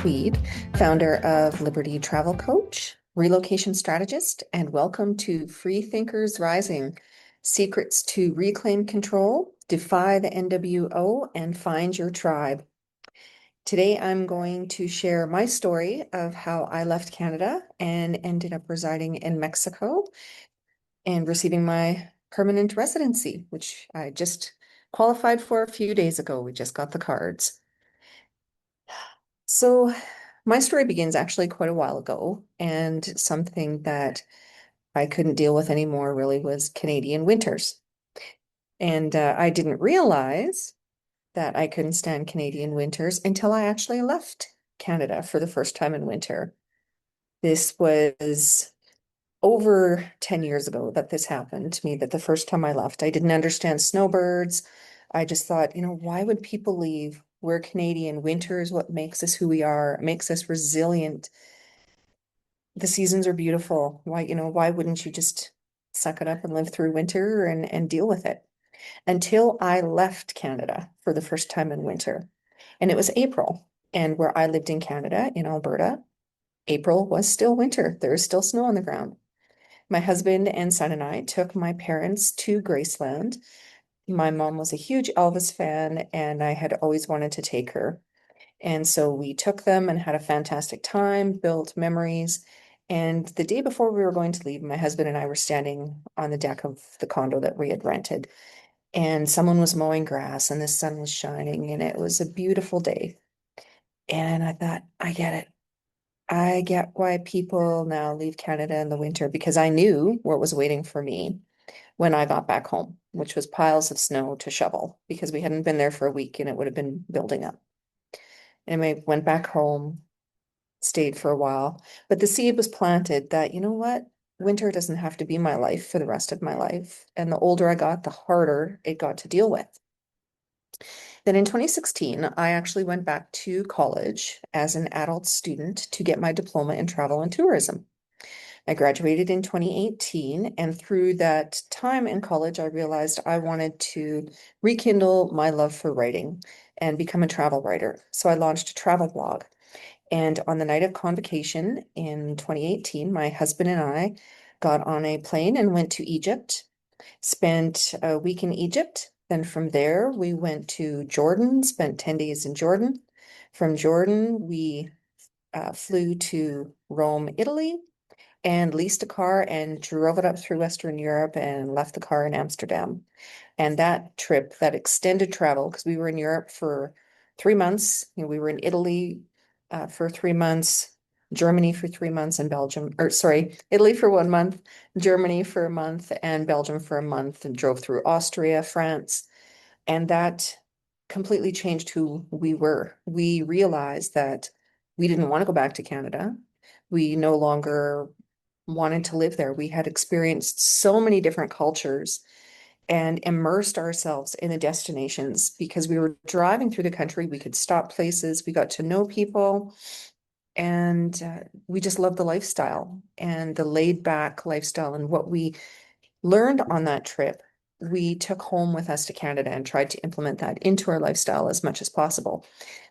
Tweed, founder of Liberty Travel Coach, relocation strategist, and welcome to Free Thinkers Rising, secrets to reclaim control, defy the NWO, and find your tribe. Today, I'm going to share my story of how I left Canada and ended up residing in Mexico and receiving my permanent residency, which I just qualified for a few days ago. We just got the cards. So, my story begins actually quite a while ago, and something that I couldn't deal with anymore really was Canadian winters. And I didn't realize that I couldn't stand Canadian winters until I actually left Canada for the first time in winter. This was over 10 years ago that this happened to me, that the first time I left, I didn't understand snowbirds. I just thought, why would people leave? We're Canadian. Winter is what makes us who we are, it makes us resilient. The seasons are beautiful. Why wouldn't you just suck it up and live through winter and deal with it? Until I left Canada for the first time in winter. And it was April. And where I lived in Canada, in Alberta, April was still winter. There was still snow on the ground. My husband and son and I took my parents to Graceland. My mom was a huge Elvis fan, and I had always wanted to take her. And so we took them and had a fantastic time, built memories. And the day before we were going to leave, my husband and I were standing on the deck of the condo that we had rented, and someone was mowing grass, and the sun was shining, and it was a beautiful day. And I thought, I get it. I get why people now leave Canada in the winter, because I knew what was waiting for me when I got back home, which was piles of snow to shovel because we hadn't been there for a week and it would have been building up. Anyway, went back home, stayed for a while, but the seed was planted that, you know what? Winter doesn't have to be my life for the rest of my life. And the older I got, the harder it got to deal with. Then in 2016, I actually went back to college as an adult student to get my diploma in travel and tourism. I graduated in 2018, and through that time in college, I realized I wanted to rekindle my love for writing and become a travel writer. So I launched a travel blog. And on the night of convocation in 2018, my husband and I got on a plane and went to Egypt, spent a week in Egypt. Then from there, we went to Jordan, spent 10 days in Jordan. From Jordan, we flew to Rome, Italy, and leased a car and drove it up through Western Europe and left the car in Amsterdam. And that trip, that extended travel, because we were in Europe for 3 months, we were in Italy for 3 months, Germany for 3 months, and Belgium, or sorry, Italy for 1 month, Germany for a month, and Belgium for a month, and drove through Austria, France. And that completely changed who we were. We realized that we didn't want to go back to Canada. We no longer wanted to live there. We had experienced so many different cultures and immersed ourselves in the destinations because we were driving through the country. We could stop places, we got to know people, and we just loved the lifestyle and the laid back lifestyle. And what we learned on that trip, we took home with us to Canada and tried to implement that into our lifestyle as much as possible.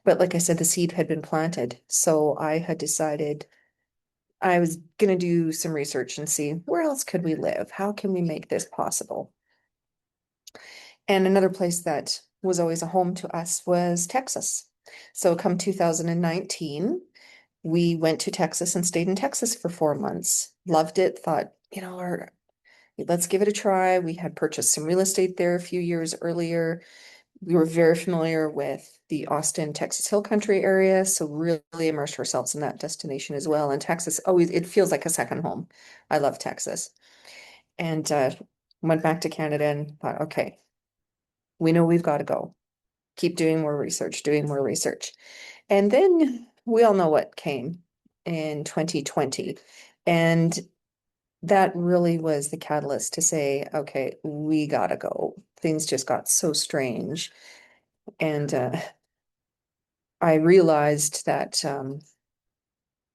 But like I said, the seed had been planted. So I had decided I was going to do some research and see where else could we live? How can we make this possible? And another place that was always a home to us was Texas. So come 2019, we went to Texas and stayed in Texas for 4 months. Loved it, thought, let's give it a try. We had purchased some real estate there a few years earlier. We were very familiar with the Austin, Texas Hill Country area, so really immersed ourselves in that destination as well. And Texas always, it feels like a second home. I love Texas. And went back to Canada and thought, okay, we know we've got to go. Keep doing more research, doing more research. And then we all know what came in 2020. And that really was the catalyst to say, okay, we gotta go. Things just got so strange. And I realized that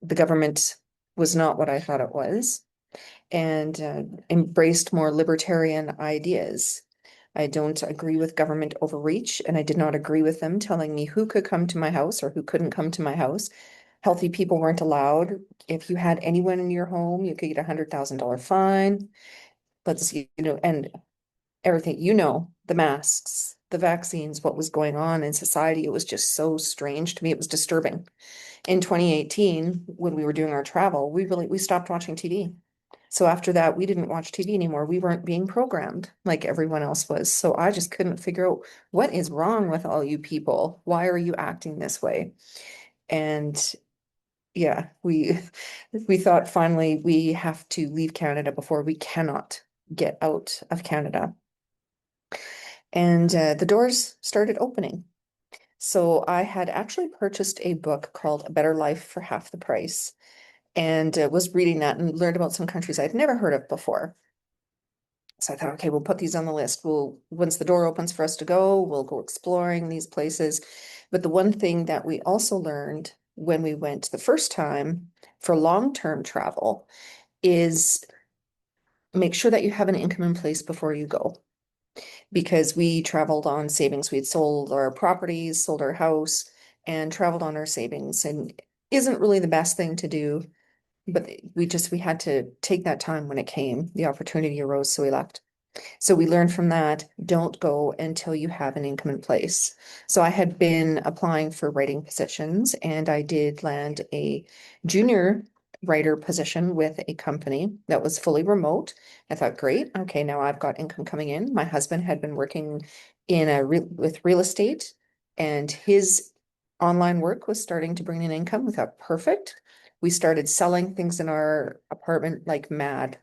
the government was not what I thought it was, and embraced more libertarian ideas. I don't agree with government overreach, and I did not agree with them telling me who could come to my house or who couldn't come to my house. Healthy people weren't allowed. If you had anyone in your home, you could get $100,000 fine. Let's, and everything, the masks, the vaccines, what was going on in society. It was just so strange to me. It was disturbing. In 2018, when we were doing our travel, we stopped watching TV. So after that, we didn't watch TV anymore. We weren't being programmed like everyone else was. So I just couldn't figure out what is wrong with all you people. Why are you acting this way? And yeah, we thought finally we have to leave Canada before we cannot get out of Canada. And the doors started opening. So I had actually purchased a book called A Better Life for Half the Price and was reading that and learned about some countries I'd never heard of before. So I thought, okay, we'll put these on the list. Once the door opens for us to go, we'll go exploring these places. But the one thing that we also learned when we went the first time for long-term travel is make sure that you have an income in place before you go. Because we traveled on savings. We had sold our properties, sold our house, and traveled on our savings. And isn't really the best thing to do, but we had to take that time when it came. The opportunity arose, so we left. So we learned from that, don't go until you have an income in place. So I had been applying for writing positions and I did land a junior writer position with a company that was fully remote. I thought, great, okay, now I've got income coming in. My husband had been working with real estate and his online work was starting to bring in income. We thought, perfect. We started selling things in our apartment like mad.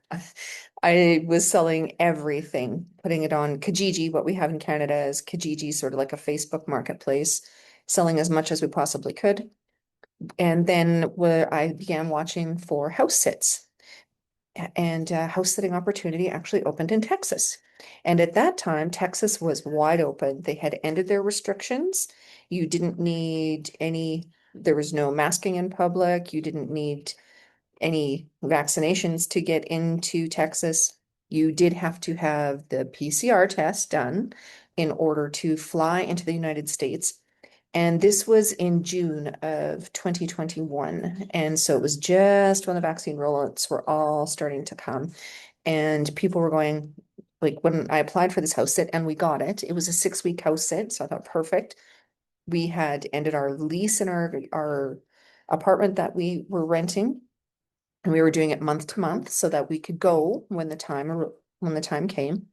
I was selling everything, putting it on Kijiji. What we have in Canada is Kijiji, sort of like a Facebook marketplace, selling as much as we possibly could. And then where I began watching for house sits, and house sitting opportunity actually opened in Texas. And at that time, Texas was wide open. They had ended their restrictions. You didn't need there was no masking in public. You didn't need any vaccinations to get into Texas. You did have to have the PCR test done in order to fly into the United States. And this was in June of 2021. And so it was just when the vaccine rollouts were all starting to come. And people were going, like when I applied for this house sit and we got it, it was a 6-week house sit. So I thought, perfect. We had ended our lease in our apartment that we were renting. And we were doing it month to month so that we could go when the time came.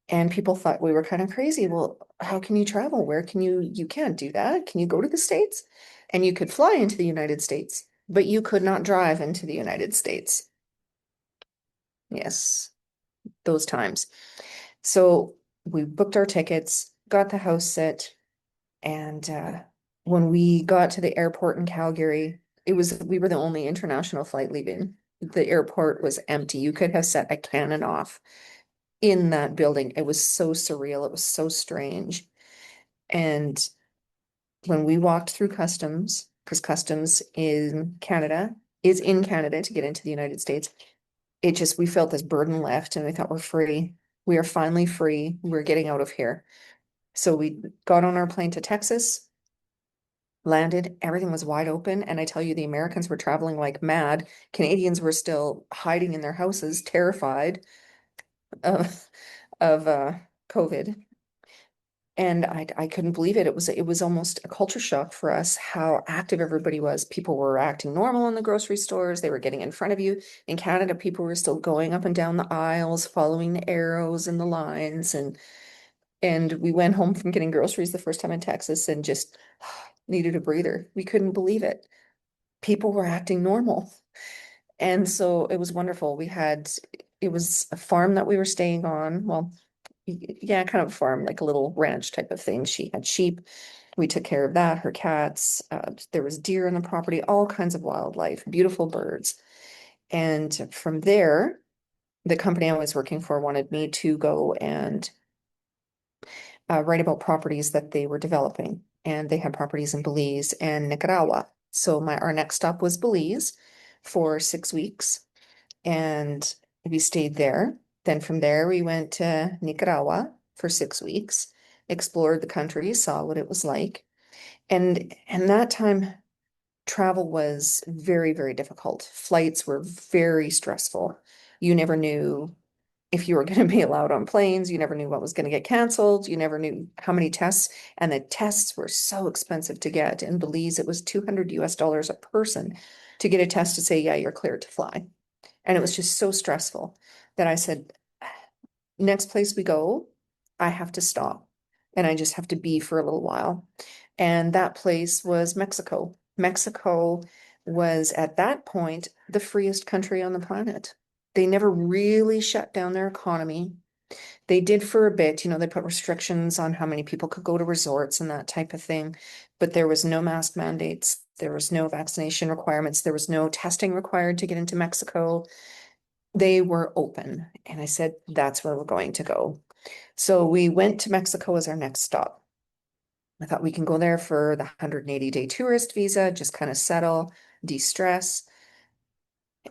And people thought we were kind of crazy. Well, how can you travel? Where can you can't do that. Can you go to the States? And you could fly into the United States, but you could not drive into the United States. Yes, those times. So we booked our tickets, got the house set, and when we got to the airport in Calgary, we were the only international flight leaving. The airport was empty. You could have set a cannon off in that building. It was so surreal. It was so strange. And when we walked through customs, because customs is in Canada to get into the United States, we felt this burden left and we thought we're free. We are finally free. We're getting out of here. So we got on our plane to Texas, landed, everything was wide open. And I tell you, the Americans were traveling like mad. Canadians were still hiding in their houses, terrified of COVID. And I couldn't believe it. It was almost a culture shock for us how active everybody was. People were acting normal in the grocery stores. They were getting in front of you. In Canada, people were still going up and down the aisles, following the arrows and the lines. And we went home from getting groceries the first time in Texas and just needed a breather. We couldn't believe it. People were acting normal. And so it was wonderful. It was a farm that we were staying on. Well, yeah, kind of a farm, like a little ranch type of thing. She had sheep. We took care of that, her cats. There was deer on the property, all kinds of wildlife, beautiful birds. And from there, the company I was working for wanted me to go and write about properties that they were developing. And they had properties in Belize and Nicaragua. So our next stop was Belize for 6 weeks. And we stayed there. Then from there, we went to Nicaragua for 6 weeks, explored the country, saw what it was like. And that time, travel was very, very difficult. Flights were very stressful. You never knew if you were going to be allowed on planes. You never knew what was going to get canceled. You never knew how many tests. And the tests were so expensive to get. In Belize, it was 200 US dollars a person to get a test to say, yeah, you're cleared to fly. And it was just so stressful that I said, next place we go, I have to stop and I just have to be for a little while. And that place was Mexico. Mexico was at that point the freest country on the planet. They never really shut down their economy. They did for a bit, they put restrictions on how many people could go to resorts and that type of thing, but there was no mask mandates. There was no vaccination requirements. There was no testing required to get into Mexico. They were open. And I said, that's where we're going to go. So we went to Mexico as our next stop. I thought we can go there for the 180-day tourist visa, just kind of settle, de-stress.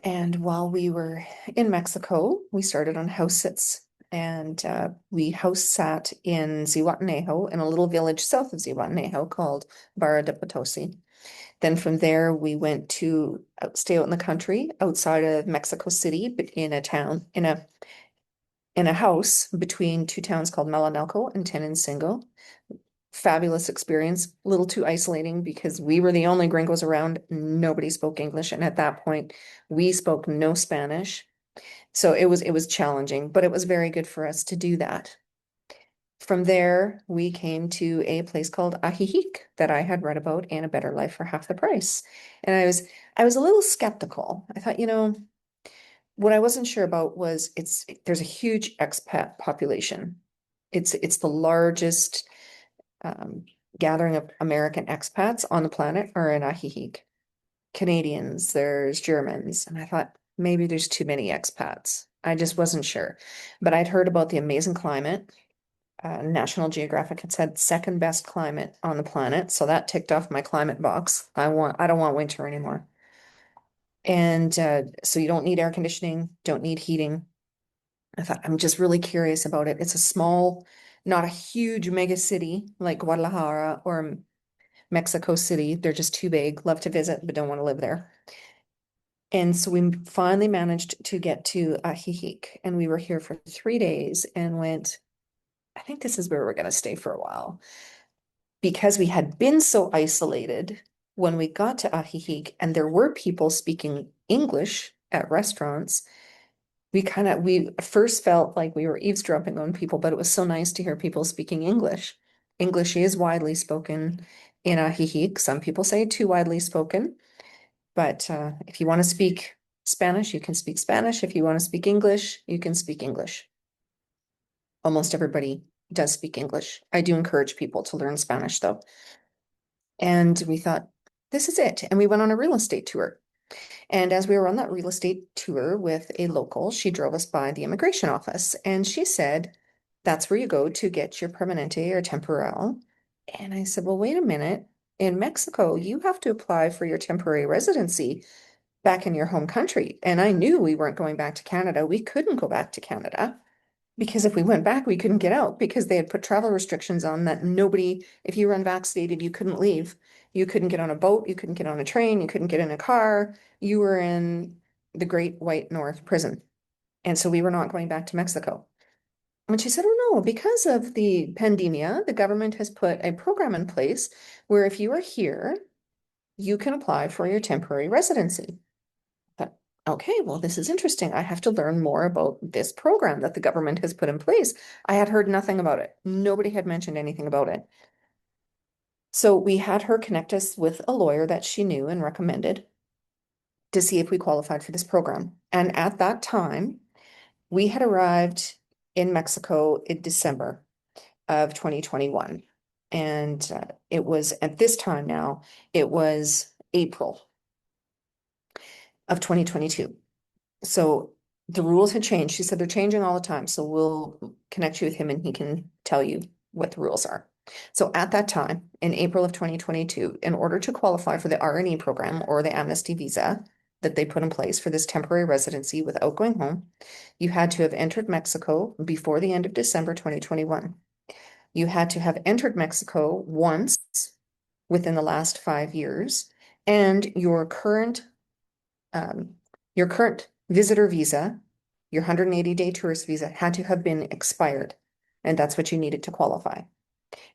And while we were in Mexico, we started on house sits and we house sat in Zihuatanejo in a little village south of Zihuatanejo called Barra de Potosi. Then from there, we went to stay out in the country outside of Mexico City, but in a town, in a house between two towns called Melanelco and Tenancingo. Fabulous experience, a little too isolating because we were the only gringos around. Nobody spoke English. And at that point, we spoke no Spanish. So it was challenging, but it was very good for us to do that. From there, we came to a place called Ajijic that I had read about in A Better Life for Half the Price. And I was a little skeptical. I thought, what I wasn't sure about was there's a huge expat population. It's the largest um, gathering of American expats on the planet are in Ajijic. Canadians, there's Germans, and I thought maybe there's too many expats. I just wasn't sure. But I'd heard about the amazing climate. National Geographic had said second best climate on the planet, so that ticked off my climate box. I don't want winter anymore. And so you don't need air conditioning, don't need heating. I thought I'm just really curious about it. It's a small, not a huge mega city like Guadalajara or Mexico City. They're just too big. Love to visit, but don't want to live there. And so we finally managed to get to Ajijic, and we were here for 3 days and went, I think this is where we're going to stay for a while. Because we had been so isolated when we got to Ajijic and there were people speaking English at restaurants, we first felt like we were eavesdropping on people, but it was so nice to hear people speaking English. English is widely spoken in Ajijic. Some people say too widely spoken, but if you want to speak Spanish, you can speak Spanish. If you want to speak English, you can speak English. Almost everybody does speak English. I do encourage people to learn Spanish though. And we thought, this is it. And we went on a real estate tour. And as we were on that real estate tour with a local, she drove us by the immigration office and she said, that's where you go to get your permanente or temporal. And I said, well, wait a minute. In Mexico, you have to apply for your temporary residency back in your home country. And I knew we weren't going back to Canada. We couldn't go back to Canada because if we went back, we couldn't get out because they had put travel restrictions on that nobody, if you were unvaccinated, you couldn't leave. You couldn't get on a boat, you couldn't get on a train, you couldn't get in a car. You were in the Great White North Prison. And so we were not going back to Mexico. And she said, oh no, because of the pandemia, the government has put a program in place where if you are here, you can apply for your temporary residency. But okay, well, this is interesting. I have to learn more about this program that the government has put in place. I had heard nothing about it. Nobody had mentioned anything about it. So we had her connect us with a lawyer that she knew and recommended to see if we qualified for this program. And at that time, we had arrived in Mexico in December of 2021. And it was at this time now, it was April of 2022. So the rules had changed. She said they're changing all the time. So we'll connect you with him and he can tell you what the rules are. So at that time, in April of 2022, in order to qualify for the R&E program or the amnesty visa that they put in place for this temporary residency without going home, you had to have entered Mexico before the end of December 2021. You had to have entered Mexico once within the last 5 years, and um, your current visitor visa, your 180-day tourist visa had to have been expired. And that's what you needed to qualify. And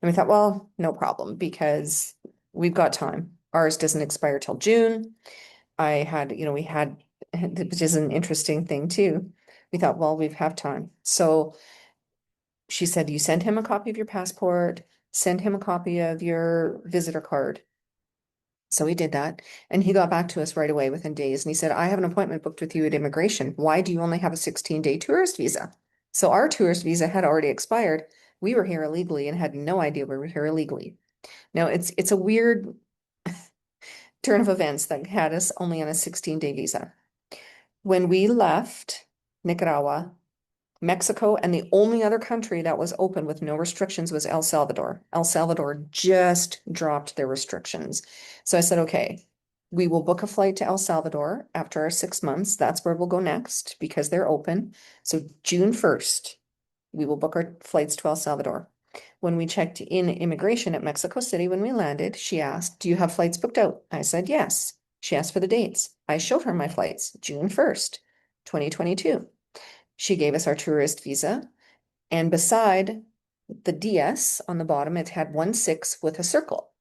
we thought, well, no problem because we've got time. Ours doesn't expire till June. We had, which is an interesting thing too. We thought, well, we have time. So she said, you send him a copy of your passport, send him a copy of your visitor card. So we did that. And he got back to us right away within days. And he said, I have an appointment booked with you at immigration. Why do you only have a 16-day tourist visa? So our tourist visa had already expired. We were here illegally and had no idea we were here illegally. Now it's a weird turn of events that had us only on a 16-day visa. When we left Nicaragua, Mexico, and the only other country that was open with no restrictions was El Salvador. El Salvador just dropped their restrictions. So I said, okay, we will book a flight to El Salvador after our 6 months. That's where we'll go next because they're open. So June 1st, we will book our flights to El Salvador. When we checked in immigration at Mexico City, when we landed, she asked, do you have flights booked out? I said, yes. She asked for the dates. I showed her my flights, June 1st, 2022. She gave us our tourist visa. And beside the DS on the bottom, it had 1-6 with a circle.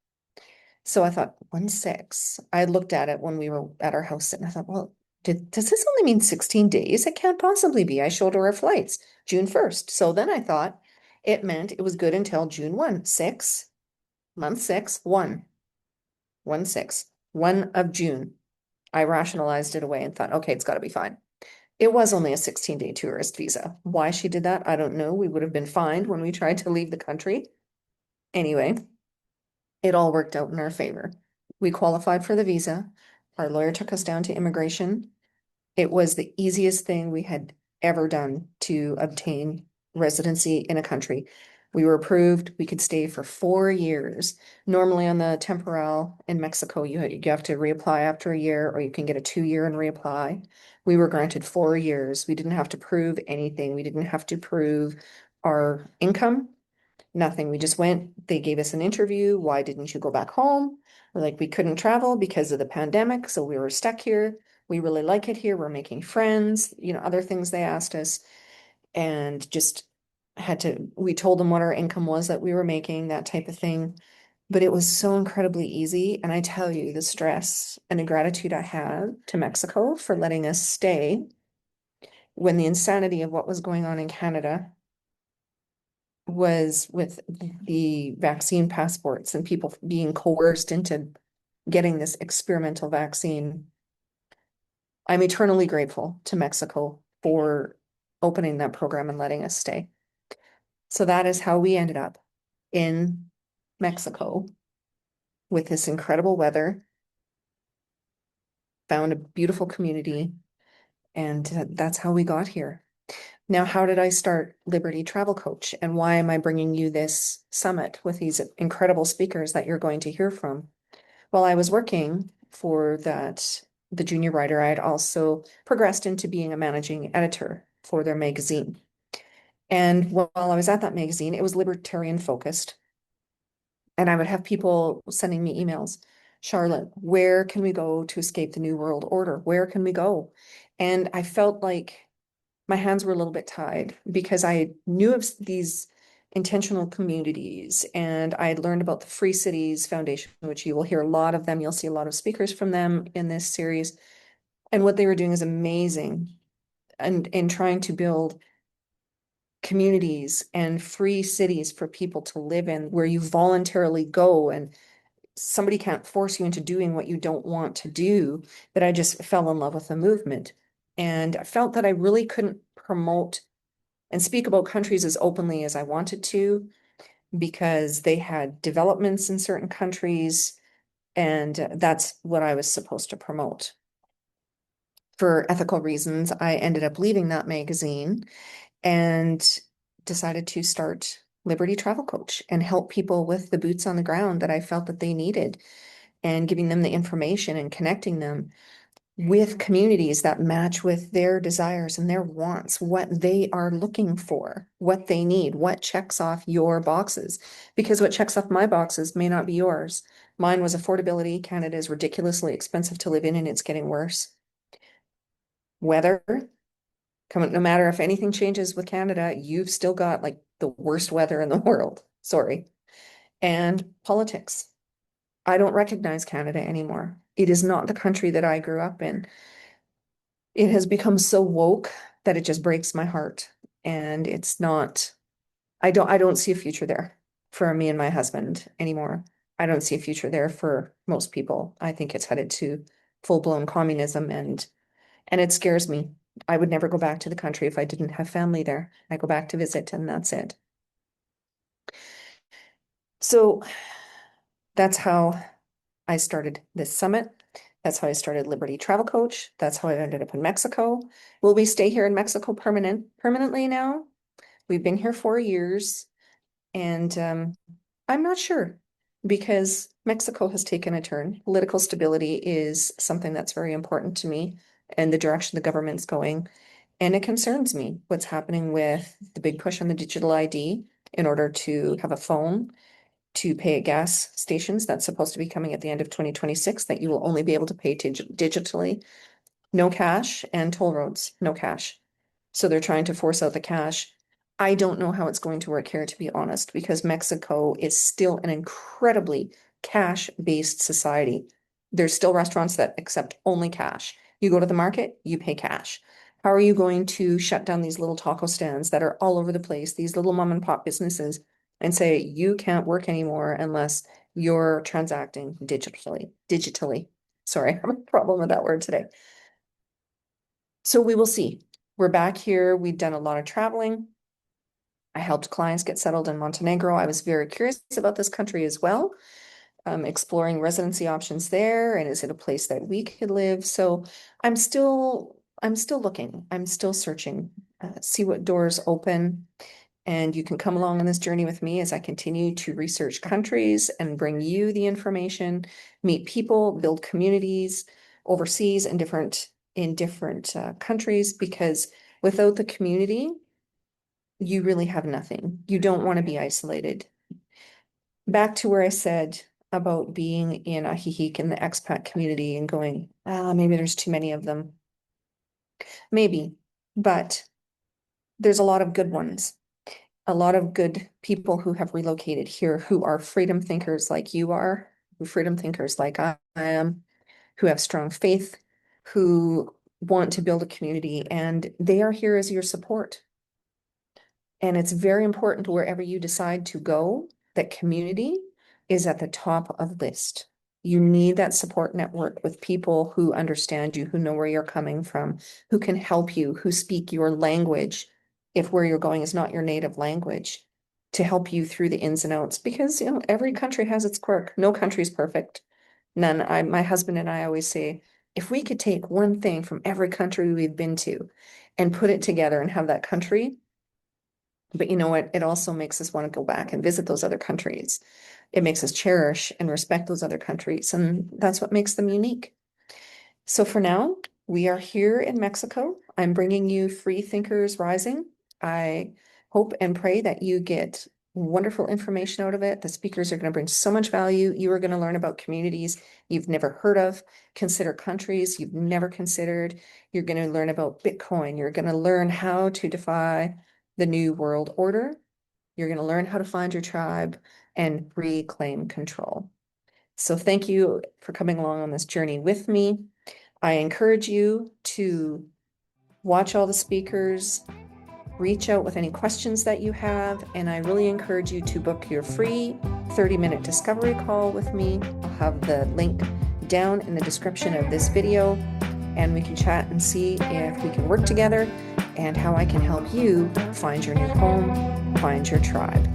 So I thought, 1-6. I looked at it when we were at our house and I thought, well, does this only mean 16 days? It can't possibly be. I showed her our flights, June 1st. So then I thought it meant it was good until June 1, 6, month 6, 1, 1-6, 1 of June. I rationalized it away and thought, okay, it's got to be fine. It was only a 16-day tourist visa. Why she did that, I don't know. We would have been fined when we tried to leave the country. Anyway, it all worked out in our favor. We qualified for the visa. Our lawyer took us down to immigration. It was the easiest thing we had ever done to obtain residency in a country. We were approved. We could stay for 4 years. Normally on the temporal in Mexico, you have to reapply after a year, or you can get a 2-year and reapply. We were granted 4 years. We didn't have to prove anything. We didn't have to prove our income, nothing. We just went, they gave us an interview. Why didn't you go back home? We're like, we couldn't travel because of the pandemic, so we were stuck here. We really like it here. We're making friends, other things they asked us, and just we told them what our income was that we were making, that type of thing. But it was so incredibly easy. And I tell you, the stress and the gratitude I have to Mexico for letting us stay when the insanity of what was going on in Canada was with the vaccine passports and people being coerced into getting this experimental vaccine. I'm eternally grateful to Mexico for opening that program and letting us stay. So that is how we ended up in Mexico with this incredible weather, found a beautiful community, and that's how we got here. Now, how did I start Liberty Travel Coach, and why am I bringing you this summit with these incredible speakers that you're going to hear from? While I was working for the junior writer, I had also progressed into being a managing editor for their magazine. And while I was at that magazine, it was libertarian focused. And I would have people sending me emails, Charlotte, where can we go to escape the New World Order? Where can we go? And I felt like my hands were a little bit tied because I knew of these intentional communities and I had learned about the Free Cities Foundation, which you will hear a lot of them. You'll see a lot of speakers from them in this series. And what they were doing is amazing and in trying to build communities and free cities for people to live in where you voluntarily go and somebody can't force you into doing what you don't want to do, that I just fell in love with the movement. And I felt that I really couldn't promote and speak about countries as openly as I wanted to because they had developments in certain countries, and that's what I was supposed to promote. For ethical reasons, I ended up leaving that magazine and decided to start Liberty Travel Coach and help people with the boots on the ground that I felt that they needed and giving them the information and connecting them. with communities that match with their desires and their wants, what they are looking for, what they need, what checks off your boxes. Because what checks off my boxes may not be yours. Mine was affordability. Canada is ridiculously expensive to live in, and it's getting worse. Weather, no matter if anything changes with Canada, you've still got like the worst weather in the world. Sorry. And politics. I don't recognize Canada anymore. It is not the country that I grew up in. It has become so woke that it just breaks my heart. And it's not, I don't see a future there for me and my husband anymore. I don't see a future there for most people. I think it's headed to full-blown communism, and it scares me. I would never go back to the country if I didn't have family there. I go back to visit and that's it. So that's how I started this summit. That's how I started Liberty Travel Coach. That's how I ended up in Mexico. Will we stay here in Mexico permanently now? We've been here 4 years, and I'm not sure because Mexico has taken a turn. Political stability is something that's very important to me and the direction the government's going. And it concerns me what's happening with the big push on the digital ID in order to have a phone to pay at gas stations. That's supposed to be coming at the end of 2026, that you will only be able to pay digitally, no cash, and toll roads, no cash. So they're trying to force out the cash. I don't know how it's going to work here, to be honest, because Mexico is still an incredibly cash-based society. There's still restaurants that accept only cash. You go to the market, you pay cash. How are you going to shut down these little taco stands that are all over the place, these little mom and pop businesses, and say you can't work anymore unless you're transacting digitally? Sorry, I have a problem with that word today. So we will see. We're back here. We've done a lot of traveling. I helped clients get settled in Montenegro. I was very curious about this country as well, exploring residency options there, and is it a place that we could live? So I'm still looking. I'm still searching, see what doors open. And you can come along on this journey with me as I continue to research countries and bring you the information, meet people, build communities overseas in different countries, because without the community, you really have nothing. You don't want to be isolated. Back to where I said about being in Ajijic in the expat community and going, maybe there's too many of them. Maybe, but there's a lot of good ones. A lot of good people who have relocated here, who are freedom thinkers like you are, freedom thinkers like I am, who have strong faith, who want to build a community, and they are here as your support. And it's very important wherever you decide to go, that community is at the top of the list. You need that support network with people who understand you, who know where you're coming from, who can help you, who speak your language, if where you're going is not your native language, to help you through the ins and outs. Because, every country has its quirk. No country is perfect. None. My husband and I always say, if we could take one thing from every country we've been to and put it together and have that country, but you know what? It also makes us want to go back and visit those other countries. It makes us cherish and respect those other countries, and that's what makes them unique. So for now, we are here in Mexico. I'm bringing you Free Thinkers Rising. I hope and pray that you get wonderful information out of it. The speakers are going to bring so much value. You are going to learn about communities you've never heard of, consider countries you've never considered. You're going to learn about Bitcoin. You're going to learn how to defy the new world order. You're going to learn how to find your tribe and reclaim control. So thank you for coming along on this journey with me. I encourage you to watch all the speakers, reach out with any questions that you have, and I really encourage you to book your free 30-minute discovery call with me. I'll have the link down in the description of this video, and we can chat and see if we can work together and how I can help you find your new home, find your tribe.